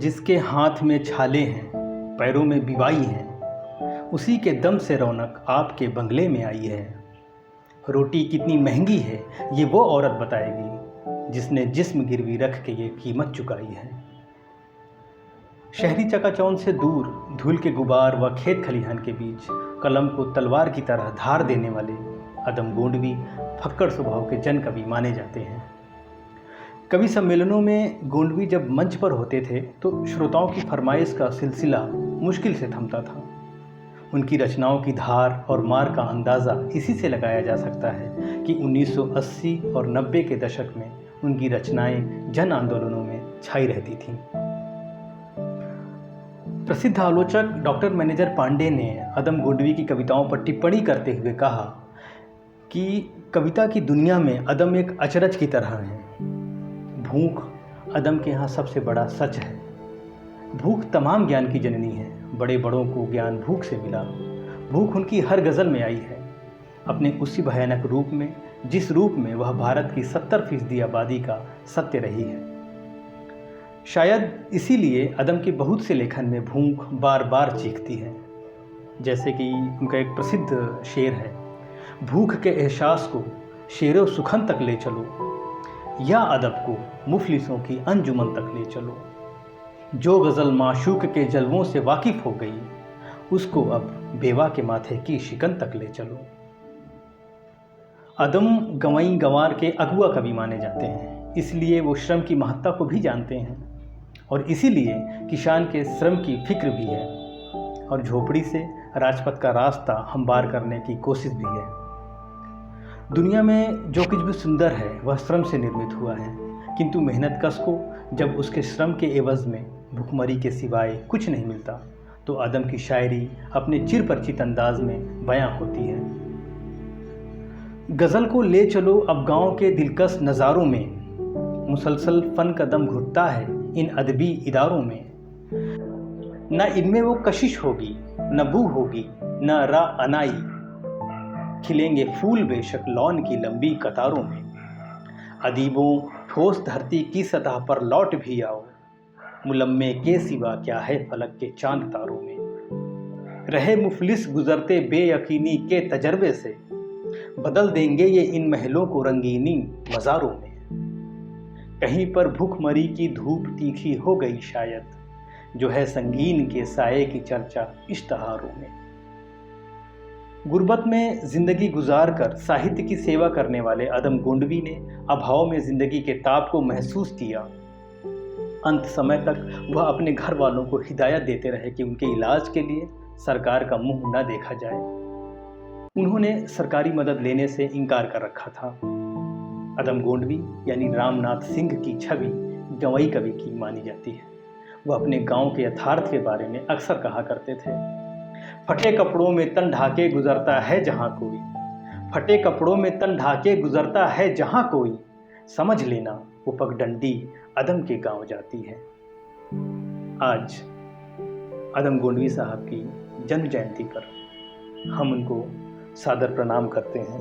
जिसके हाथ में छाले हैं, पैरों में बिवाई हैं, उसी के दम से रौनक आपके बंगले में आई है। रोटी कितनी महंगी है ये वो औरत बताएगी जिसने जिस्म गिरवी रख के ये कीमत चुकाई है। शहरी चकाचौंध से दूर धूल के गुबार व खेत खलिहान के बीच कलम को तलवार की तरह धार देने वाले अदम गोंडवी फक्कड़ स्वभाव के जन कवि माने जाते हैं। कवि सम्मेलनों में गोंडवी जब मंच पर होते थे तो श्रोताओं की फरमाइश का सिलसिला मुश्किल से थमता था। उनकी रचनाओं की धार और मार का अंदाज़ा इसी से लगाया जा सकता है कि 1980 और 90 के दशक में उनकी रचनाएं जन आंदोलनों में छाई रहती थीं। प्रसिद्ध आलोचक डॉक्टर मैनेजर पांडे ने अदम गोंडवी की कविताओं पर टिप्पणी करते हुए कहा कि कविता की दुनिया में अदम एक अचरज की तरह है। भूख अदम के यहाँ सबसे बड़ा सच है। भूख तमाम ज्ञान की जननी है। बड़े बड़ों को ज्ञान भूख से मिला। भूख उनकी हर गज़ल में आई है, अपने उसी भयानक रूप में जिस रूप में वह भारत की 70% आबादी का सत्य रही है। शायद इसीलिए अदम के बहुत से लेखन में भूख बार बार चीखती है। जैसे कि उनका एक प्रसिद्ध शेर है, भूख के एहसास को शेरो सुखन तक ले चलो, या अदब को मुफलिसों की अंजुमन तक ले चलो। जो गज़ल माशूक के जलवों से वाकिफ़ हो गई, उसको अब बेवा के माथे की शिकन तक ले चलो। अदम गंवई गंवार के अगुआ कवि माने जाते हैं, इसलिए वो श्रम की महत्ता को भी जानते हैं और इसीलिए किसान के श्रम की फिक्र भी है और झोपड़ी से राजपथ का रास्ता हमवार करने की कोशिश भी है। दुनिया में जो कुछ भी सुंदर है वह श्रम से निर्मित हुआ है, किंतु मेहनत कश को जब उसके श्रम के एवज में भुखमरी के सिवाय कुछ नहीं मिलता तो अदम की शायरी अपने चिरपरिचित अंदाज में बयां होती है। गज़ल को ले चलो अब गांव के दिलकश नज़ारों में, मुसलसल फन का दम घुटता है इन अदबी इदारों में। न इनमें वो कशिश होगी, न बू होगी, न रा अनाई, खिलेंगे फूल बेशक लॉन की लंबी कतारों में। अदीबों ठोस धरती की सतह पर लौट भी आओ, मुलम्मे के सिवा क्या है फलक के चांद तारों में। रहे मुफलिस गुजरते बेयकीनी के तजर्बे से, बदल देंगे ये इन महलों को रंगीनी मज़ारों में। कहीं पर भूखमरी की धूप तीखी हो गई शायद, जो है संगीन के साये की चर्चा इश्तहारों में। गुर्बत में जिंदगी गुजारकर साहित्य की सेवा करने वाले अदम गोंडवी ने अभाव में जिंदगी के ताप को महसूस किया। अंत समय तक वह अपने घर वालों को हिदायत देते रहे कि उनके इलाज के लिए सरकार का मुंह न देखा जाए। उन्होंने सरकारी मदद लेने से इनकार कर रखा था। अदम गोंडवी यानी रामनाथ सिंह की छवि गंवई कवि की मानी जाती है। वह अपने गांव के यथार्थ के बारे में अक्सर कहा करते थे, फटे कपड़ों में तन ढाके गुजरता है जहां कोई, फटे कपड़ों में तन ढाके गुजरता है जहां कोई, समझ लेना वो पगडंडी अदम के गांव जाती है। आज अदम गोंडवी साहब की जन्म जयंती पर हम उनको सादर प्रणाम करते हैं।